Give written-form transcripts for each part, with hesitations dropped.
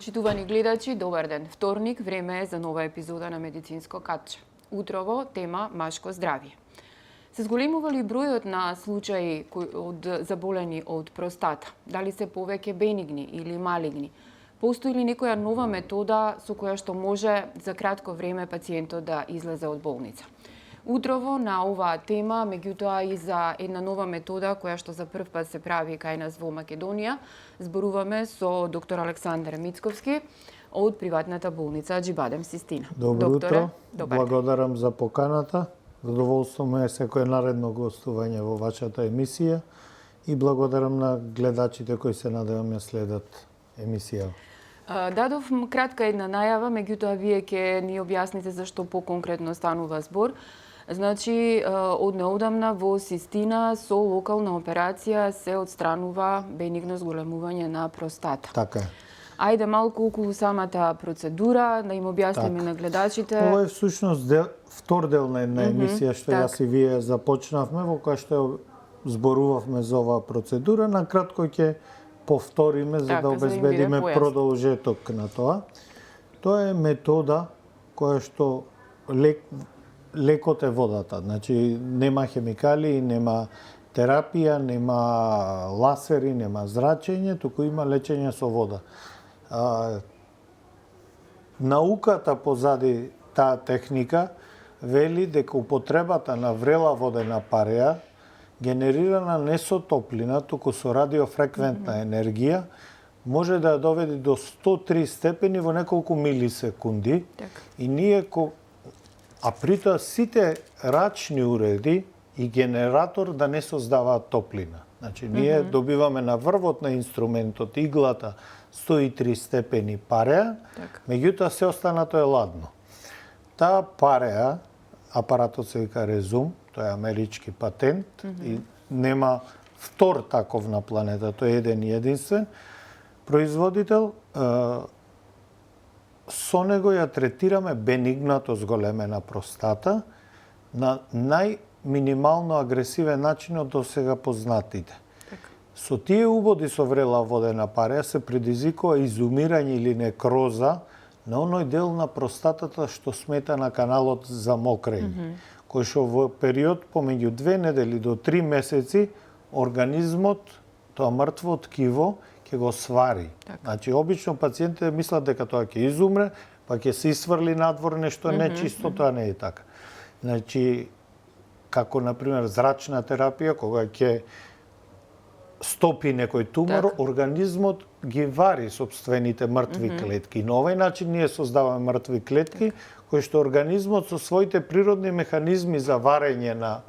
Почитувани гледачи, добар ден. Вторник, време е за нова епизода на Медицинско катче. Утрово, тема машко здравје. Се зголемува ли бројот на случаи заболени од простата? Дали се повеќе бенигни или малигни? Постои ли некоја нова метода со која што може за кратко време пациентот да излезе од болница? Утрово на оваа тема, меѓутоа и за една нова метода која што за прв пат се прави кај нас во Македонија, зборуваме со доктор Александар Мицковски од приватната болница Аџибадем Систина. Добро утро, благодарам за поканата. Задоволство ме е секое наредно гостување во вашата емисија и благодарам на гледачите кои се надевам ја следат емисија. Дадов кратка една најава, меѓутоа вие ќе ни објасните зашто поконкретно станува збор. Значи, од неодамна во Систина со локална операција се отстранува бенигно зголемување на простата. Така е. Ајде малку околу самата процедура, да им објасниме на гледачите. Ова е всушност втор дел на една емисија што јас и вие започнавме, во која што зборувавме за оваа процедура. На кратко ќе повториме за да обезбедиме продолжеток на тоа. Тоа е метода која што лекот е водата. Значи нема хемикали, нема терапија, нема ласери, нема зрачење, туку има лечење со вода. Науката позади таа техника вели дека употребата на врела водена пареја генерирана не со топлина, туку со радиофреквентна енергија, може да ја доведе до 103 степени во неколку милисекунди. И ние а притоа сите рачни уреди и генератор да не создаваат топлина. Значи ние добиваме на врвот на инструментот иглата 103 степени пареја, меѓутоа се останато е ладно. Таа пареја, апаратот се вика Резум, тоа е амерички патент и нема втор таков на планета, тој е еден и единствен производител. Со него ја третираме бенигнато зголемена простата на најминимално агресивен начин од досега познатите. Со тие убоди со врела водена пареја се предизвикува изумирање или некроза на оној дел на простатата што смета на каналот за мокрење, кој што во период помеѓу 2 недели до 3 месеци организмот, тоа мртво ткиво, ќе го свари. Значи, обично пациентите мислат дека тоа ќе изумре, па ќе се исфрли надвор нешто нечисто, тоа не е така. Значи, како, например, зрачна терапија, кога ќе стопи некој тумор, организмот ги вари собствените мртви клетки. На овој начин ние создаваме мртви клетки, кои што организмот со своите природни механизми за варење на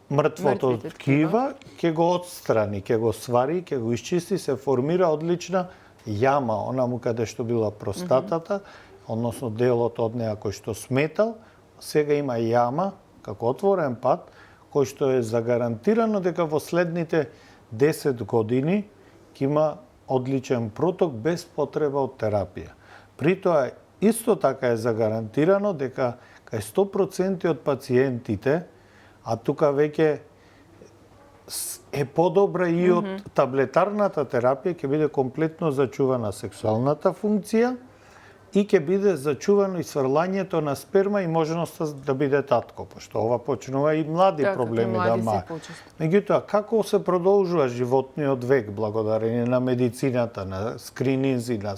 мртвото ткива ќе го отстрани, ќе го свари, ќе го исчисти, се формира одлична јама, онаму каде што била простатата, односно делот од неа кој што сметал, сега има јама како отворен пат, кој што е загарантирано дека во следните 10 години ќе има одличен проток без потреба од терапија. Притоа исто така е загарантирано дека кај 100% од пациентите, а тука веќе е подобра и од таблетарната терапија, ќе биде комплетно зачувана сексуалната функција и ќе биде зачувано и сврлањето на сперма и можноста да биде татко, пошто ова почнува и млади проблеми да има. Меѓутоа, како се продолжува животниот век благодарение на медицината, на скрининзи, на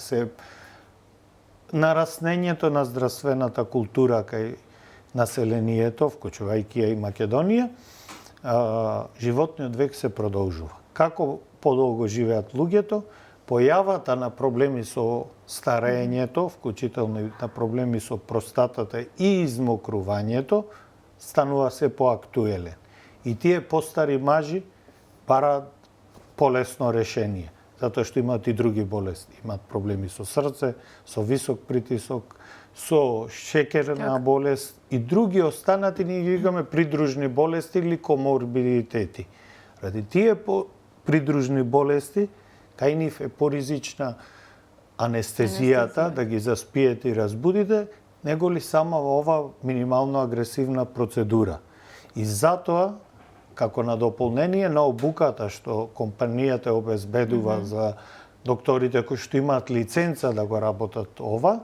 нараснењето на здравствената култура кај населението, вклучувајќи и Македонија, животниот век се продолжува. Како подолго живеат луѓето, појавата на проблеми со старењето, вклучително и на проблеми со простатата и измокрувањето, станува се поактуелен. И тие постари мажи бараат полесно решение, затоа што имаат и други болести. Имаат проблеми со срце, со висок притисок, со шекерна болест и други останати, ние ги викаме придружни болести или коморбидитети. Ради тие придружни болести, кај нив е поризична анестезијата, да ги заспиете и разбудите, него ли сама ова минимално агресивна процедура. И затоа, како на дополнение на обуката што компанијата обезбедува за докторите кои што имаат лиценца да го работат ова,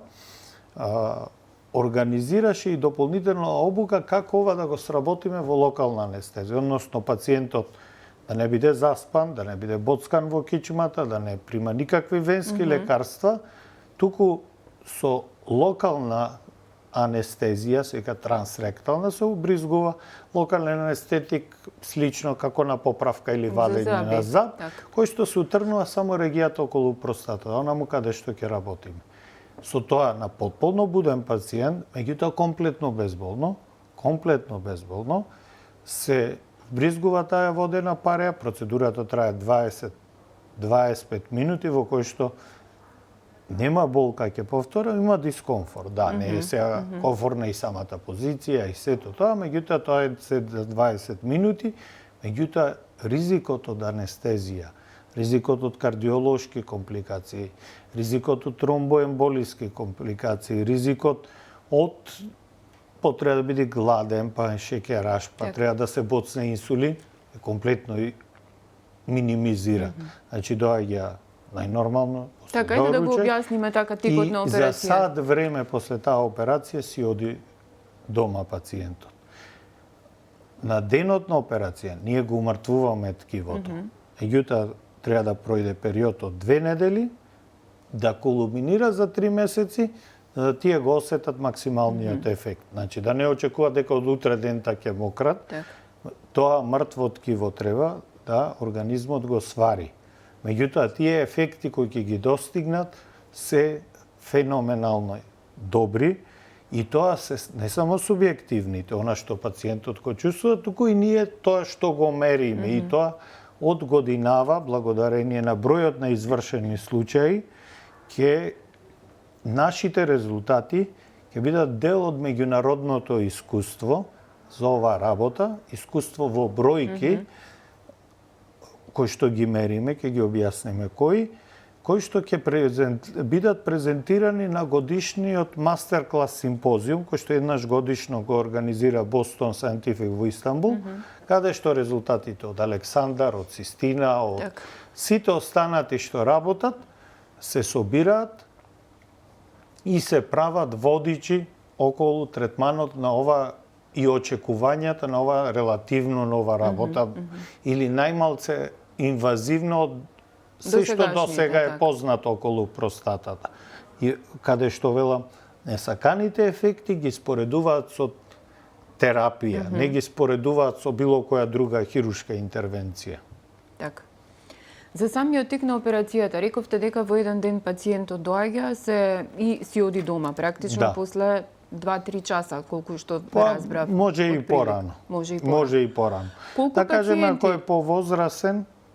организираше и дополнителна обука како ова да го сработиме во локална анестезија, односно пациентот да не биде заспан, да не биде боцкан во кичмата, да не прима никакви венски лекарства, туку со локална анестезија, сека трансректална, се убризгува локален анестетик, слично како на поправка или вадење на зап, кој што се утрнува само регијата околу простата, онаму каде што ќе работиме. Со тоа на потполно буден пациент, меѓутоа комплетно безболно, се бризгува таа водена пареја, процедурата трае 20-25 минути, во кој што нема болка, ќе повторам, има дискомфорт. Да, не е сега комфортна и самата позиција и сето тоа, меѓутоа тоа е за 20 минути, меѓутоа ризикот од анестезија, ризикот од кардиолошки компликации, ризикот од тромбоемболиски компликации, ризикот од потреба да биде гладен, па шеќераш, па треба да се боцне инсулин, комплетно минимизира. Значи доаѓа најнормално. Така, да го објасниме така тикот на операција. И за сад време после таа операција си оди дома пациентот. На денот на операција ние го умртвуваме ткивото. Меѓутоа треба да пројде период од 2 недели, да кулминира за 3 месеци, да тие го осетат максималниот ефект. Значи да не очекува дека од утре дента ќе мократ. Тоа мртво ткиво треба да организмот го свари. Меѓутоа, тие ефекти кои ќе ги достигнат се феноменално добри и тоа се не само субјективните, она што пациентот го чувствува, туку и ние тоа што го мериме и тоа од годинава, благодарение на бројот на извршени случаи, нашите резултати ќе бидат дел од меѓународното искуство за оваа работа, искуство во бројки, кои што ги мериме, ќе ги објасниме кои што ќе бидат презентирани на годишниот мастер-клас симпозиум, кој што еднаш годишно го организира Boston Scientific во Истанбул, каде што резултатите од Александар, од Систина, од сите останати што работат, се собираат и се прават водичи околу третманот на ова и очекувањата на ова релативно нова работа, или најмалце инвазивно од се што до сега е познато околу простатата. И каде што велам, несаканите ефекти ги споредуваат со терапија, не ги споредуваат со било која друга хируршка интервенција. Така. За самиот тик на операцијата, рековте дека во еден ден пациентот доаѓа и си оди дома, практично после 2-3 часа, колку што разбрав. Може и порано. Може и порано. Да кажеме, ако е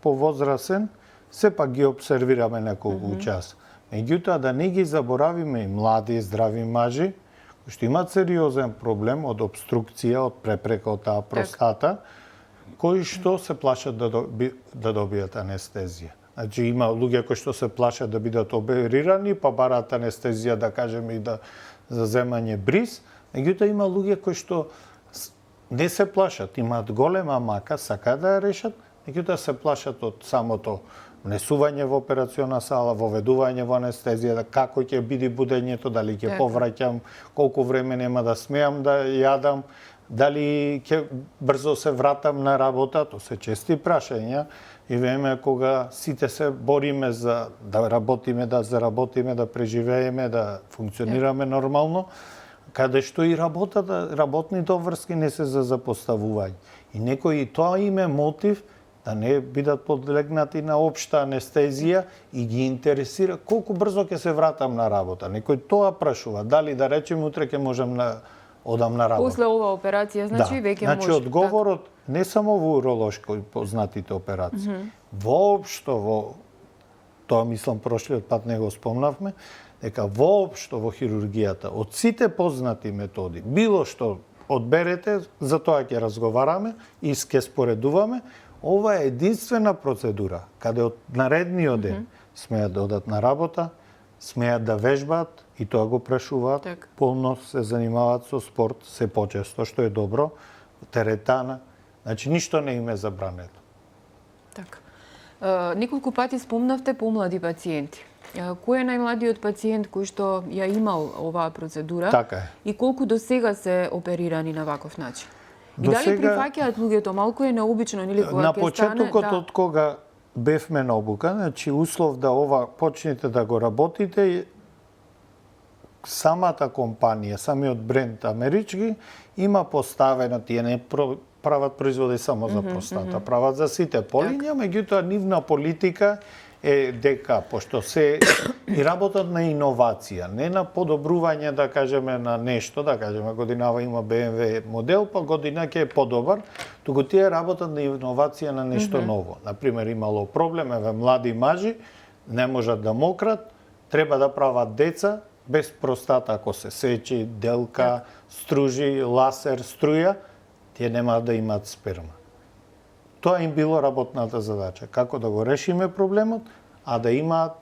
повозрасен, сепак ги обсервираме неколку часа. Меѓутоа, да не ги заборавиме и млади, здрави мажи, кои што имаат сериозен проблем од обструкција, од препрека од таа простата, кои што се плашат да добијат анестезија. Значи, има луѓе кои што се плашат да бидат оперирани, па бараат анестезија, да кажеме, и за земање бриз. Меѓутоа, има луѓе кои што не се плашат, имаат голема мака, сакаат да ја решат, меѓутоа се плашат од самото внесување во операциона сала, воведување во анестезија, како ќе биде будењето, дали ќе повраќам, колку време нема да смеам да јадам, дали ќе брзо се вратам на работа, тоа се чести прашања и време кога сите се бориме за да работиме, да заработиме, да преживееме, да функционираме нормално, каде што и работните обврски не се за запоставување. И некои тоа им е мотив да не бидат подлегнати на општа анестезија и ги интересира колку брзо ќе се вратам на работа. Некој тоа прашува, дали да речем утре ќе можам одам на работа. После оваа операција, значи веќе може. Значи одговорот не само во уролошко познатите операции, воопшто во тоа мислам прошлиот пат не го спомнавме, дека воопшто во хирургијата од сите познати методи, било што одберете, за тоа ќе разговараме и ќе споредуваме. Ова е единствена процедура каде од наредниот ден смеат да одат на работа, смеат да вежбаат и тоа го прашуваат, полно се занимаваат со спорт, се почесто, што е добро, теретана, значи ништо не им е забрането. Така. Неколку пати спомнавте помлади пациенти. Кој е најмладиот пациент кој што ја имал оваа процедура? Така е. И колку до сега се оперирани на ваков начин? И До дали сега- прифаќаат луѓето? Малку е необично, нели, кога На ќе почетокот стане, од кога бевме на обука, значи услов да ова почнете да го работите, самата компанија, самиот бренд амерички има поставено, тие не прават производи само за простата, прават за сите полиња, меѓутоа нивна политика е дека, пошто се и работат на иновација, не на подобрување, да кажеме, на нешто, да кажеме, годинава има BMW модел, па година ќе е подобар, туку тие работат на иновација на нешто ново. Например, имало проблем, еве млади мажи не можат да мократ, треба да прават деца без простата, ако се сечи, делка, стружи, ласер, струја, тие нема да имаат сперма. Тоа им било работната задача, како да го решиме проблемот, а да имаат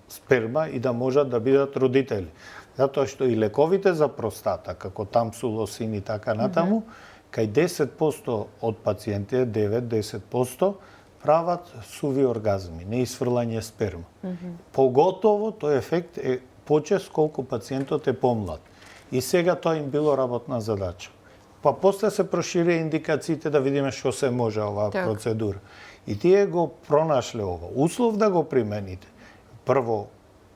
сперма и да можат да бидат родители. Затоа што и лековите за простата, како тамсулосин и така натаму, кај 10% од пациентите, 9-10%, прават суви оргазми, неисфрлање сперма. Поготово тој ефект е почест колку пациентот е помлад. И сега тоа им било работна задача. Па после се проширија индикациите да видиме што се може оваа процедура. И тие го пронашле ова. Услов да го примените. Прво,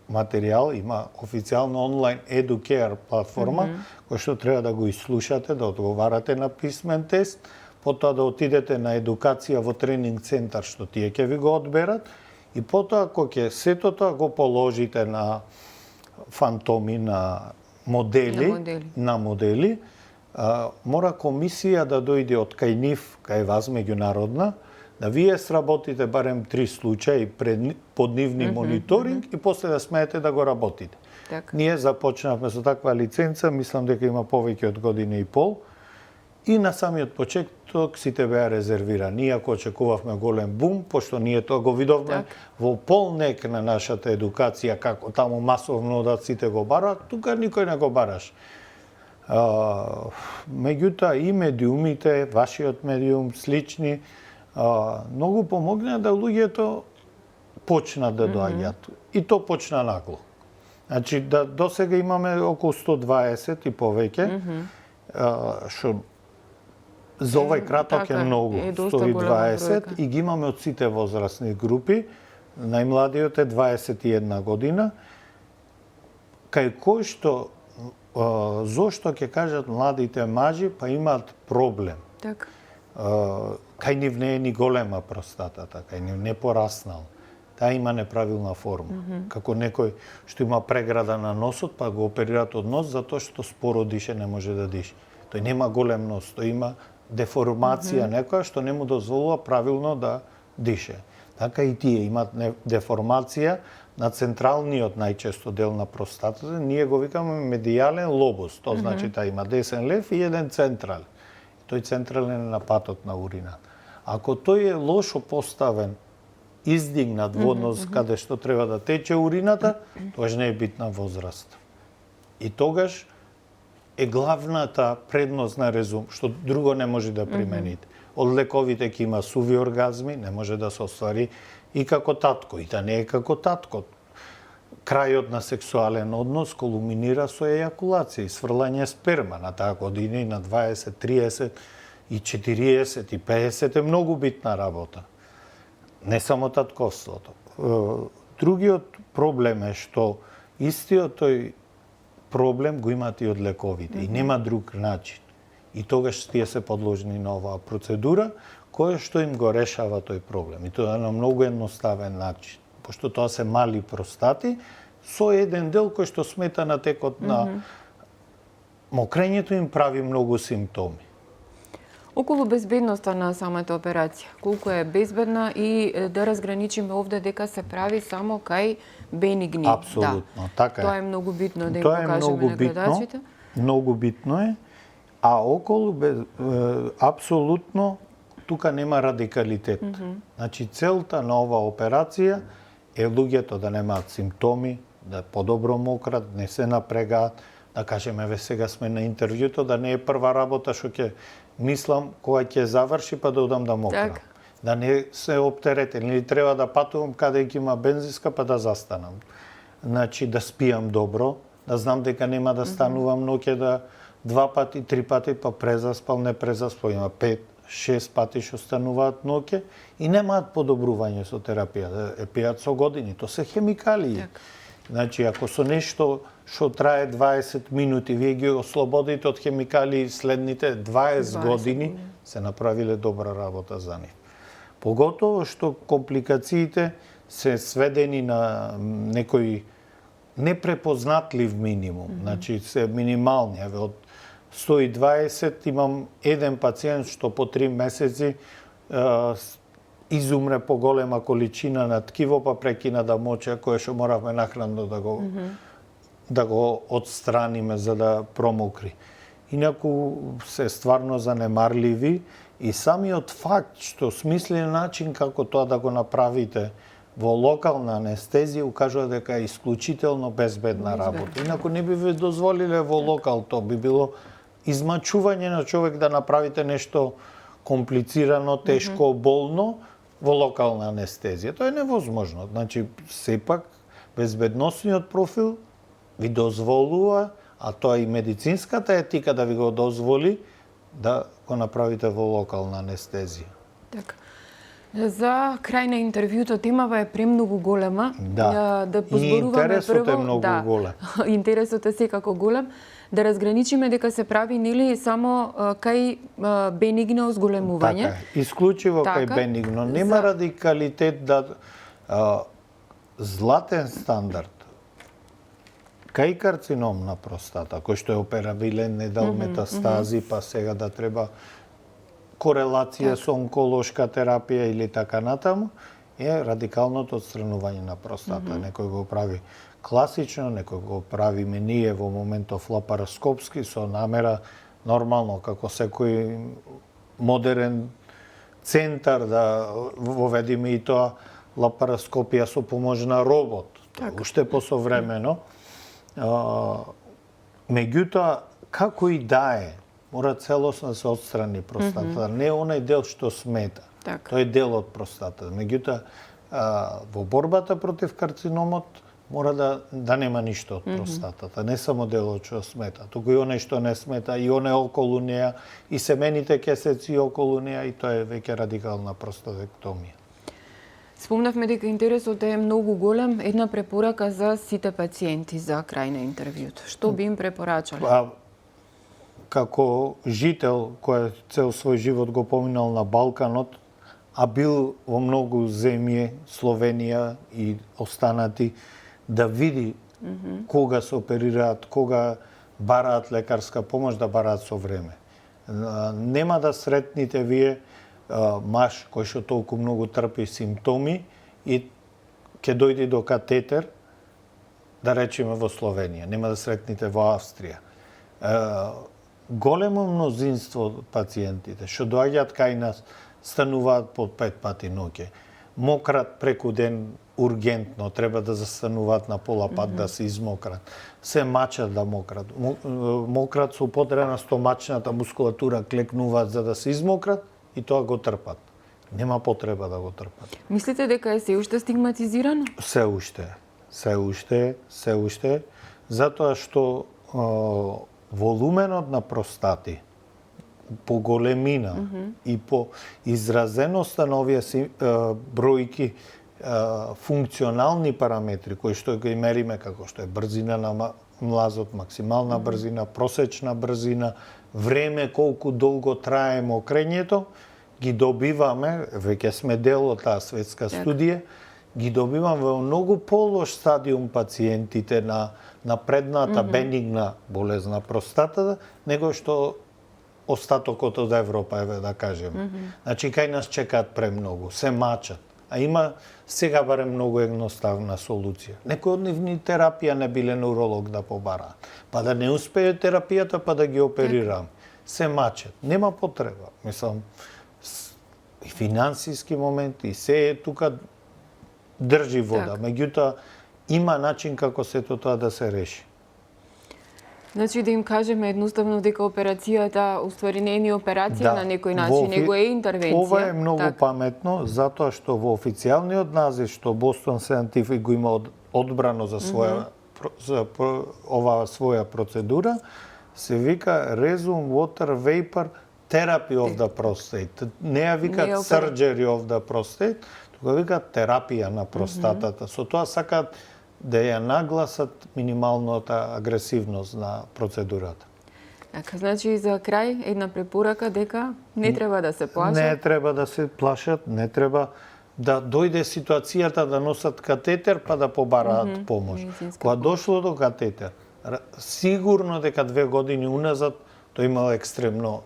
материјал, има официјално онлайн EduCare платформа, која што треба да го ислушате, да одговарате на писмен тест, потоа да отидете на едукација во тренинг центар, што тие ќе ви го одберат, и потоа кога ќе сето тоа го положите на фантоми, на модели, мора комисија да дојде од кај нив, кај вас меѓународна, да вие сработите барем 3 случаи под нивни мониторинг и после да смеете да го работите. Ние започнавме со таква лиценца, мислам дека има повеќе од година и пол, и на самиот почеток сите беа резервирани. Иако очекувавме голем бум, пошто ние тоа го видовме во полнек на нашата едукација, како таму масовно да сите го бараат, тука никој не го бараш. Меѓутоа и медиумите, вашиот медиум, слични, многу помогнаа да луѓето почнат да доаѓаат. И то почна нагло. Значи, до сега имаме околу 120 и повеќе, што за овај краток е многу, 120, и ги имаме од сите возрастни групи. Најмладиот е 21 година, кај кој што зошто ќе кажат младите мажи, па имаат проблем. Кај нив не е ни голема простатата, кај нив не пораснал. Таа има неправилна форма. Како некој што има преграда на носот, па го оперираат од нос затоа што споро дише, не може да дише. Тој нема голем нос, тој има деформација некоја што не му дозволува правилно да дише. Така и тие имаат деформација на централниот најчесто дел на простатата, ние го викаме медијален лобус. Тоа значи таа има десен лев и еден централен. Тој централен е на патот на урина. Ако тој е лошо поставен, издигнат во однос каде што треба да тече урината, тогаш не е битна возраст. И тогаш е главната предност на резум, што друго не може да примените. Од лековите ќе има суви оргазми, не може да се оствари и како татко, и да не е како татко. Крајот на сексуален однос кулминира со ејакулација и сврлање сперма на таа година и на 20, 30 и 40 и 50 е многу битна работа. Не само татковството. Другиот проблем е што истиот тој проблем го имаат и од лековите и нема друг начин. И тогаш тие се подложени на оваа процедура која што им го решава тој проблем. И тоа на многу едноставен начин. Пошто тоа се мали простати со еден дел кој што смета на текот на мокрењето им прави многу симптоми. Околу безбедноста на самата операција, колку е безбедна и да разграничиме овде дека се прави само кај бенигни. Апсолутно, така е. Тоа е многу битно да им покажеме на гледачите. Многу битно е, а околу апсолутно тука нема радикалитет. Значи целта на оваа операција е луѓето да немаат симптоми, да подобро мократ, не се напрегаат, да кажеме еве сега сме на интервјуто, да не е прва работа што ќе мислам кога ќе заврши па да одам да мокрам. да не се оптеретен, или треба да патувам каде ќе има бензинска па да застанам. Значи да спиам добро, да знам дека нема да станувам ноќе да 2 пати, 3 пати па презаспал, не презаспал, има 5, 6 пати што стануваат ноќе и немаат подобрување со терапија, е пијат со години, то се хемикалии. Значи, ако со нешто што трае 20 минути, вие ги ослободите од хемикалии следните 20 години, се направиле добра работа за нив. Поготово што компликациите се сведени на некој непрепознатлив минимум, значи се минимални. Еве, од 120 имам еден пациент што по 3 месеци изумре по голема количина на ткиво, па прекина да моче, кое што моравме нахранно да го отстраниме за да промокри. Инаку се стварно занемарливи и самиот факт што смислен начин како тоа да го направите во локална анестезија укажува дека е исклучително безбедна работа. Инаку не би ви дозволиле во локал, тоа би било измачување на човек да направите нешто комплицирано, тешко, болно во локална анестезија. Тоа е невозможно. Значи, сепак, безбедносниот профил ви дозволува, а тоа и медицинската етика да ви го дозволи, да го направите во локална анестезија. Така. За крај на интервјуто, темава е премногу голема. Да. Да позборуваме интересот е многу голем. Интересот е секако голем. Да разграничиме дека се прави нели само кај бенигно зголемување. Така, исклучиво кај бенигно. Нема радикалитет да златен стандард кај карцином на простата, кој што е операбилен, не дал метастази, па сега да треба корелација со онколошка терапија или така натаму, е радикалното отстранување на простата. Некој го прави класично, некој го правиме ние во моментов лапароскопски со намера нормално како секој модерен центар да воведиме и тоа лапароскопија со помош на робот. Уште посовремено. Меѓутоа, како и да е, мора целосно да се отстрани простата. Не онај дел што смета. Тој е дел од простата. Меѓутоа, во борбата против карциномот мора да нема ништо од простатата. Не само делот што смета, туку и онај што не смета, и онај околу неа, и семените кесеци околу неа, и тоа е веќе радикална простатектомија. Спомнавме дека интересот е многу голем. Една препорака за сите пациенти за крај на интервјуто. Што би им препорачале? Како жител кој цел свој живот го поминал на Балканот, а бил во многу земји, Словенија и останати, да види кога се оперираат, кога бараат лекарска помош, да бараат со време. Нема да сретните вие маж кој што толку многу трпи симптоми и ќе дојде до катетер, да речеме во Словенија, нема да сретните во Австрија. Големо мнозинство од пациентите што доаѓаат кај нас стануваат по 5 пати ноќе. Мократ преку ден ургентно, треба да застануваат на пола пат да се измократ. Се мачат да мократ. Мократ со употреба на стомачната мускулатура клекнуваат за да се измократ и тоа го трпат. Нема потреба да го трпат. Мислите дека е се уште стигматизирано? Се уште, затоа што волуменот на простати по големина и по изразеноста на овие бројки функционални параметри кои што ги мериме како што е брзина на млазот, максимална брзина, просечна брзина, време колку долго трае мокрењето, ги добиваме, веќе сме дел од таа светска студија, ги добиваме во многу полош стадиум пациентите на предната бенигна болест на простатата, него што остатокот од Европа, еве да кажеме. Значи, кај нас чекаат премногу, се мачат. А има сега барем многу едноставна солуција. Некој од нивни терапија не биле на уролог да побараат. Па да не успее терапијата, па да ги оперирам. Се мачат. Нема потреба. Мислам, и финансиски моменти, и се е тука држи вода. Меѓутоа, има начин како сето тоа да се реши. Значи да им кажеме едноставно дека операцијата уствари не е операција на некој начин, него е интервенција. Ова е многу паметно, затоа што во официјалниот назив што Boston Scientific го има одбрано за своја оваа своја процедура, се вика Resume Water Vapor Therapy of the Prostate. Не ја викаат Surgery of the Prostate, тука викаат терапија на простатата. Со тоа сакаат да ја нагласат минималната агресивност на процедурата. Така, значи за крај една препорака дека не треба да се плашат. Не треба да се плашат, не треба да дојде ситуацијата да носат катетер па да побараат помош. Кога дошло до катетер, сигурно дека 2 години уназад тој имал екстремно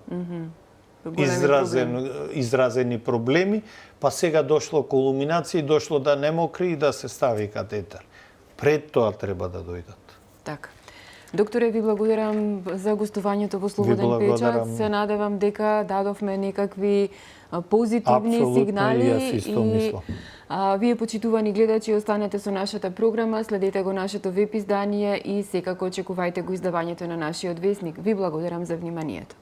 изразени проблеми, па сега дошло кулминација и дошло да не мокри и да се стави катетер. Пред тоа треба да дојдат. Така. Докторе, ви благодарам за гостувањето во Слободен печат. Се надевам дека дадовме некакви позитивни сигнали и вие, почитувани гледачи, останете со нашата програма, следете го нашето веб издание и секако очекувајте го издавањето на нашиот весник. Ви благодарам за вниманието.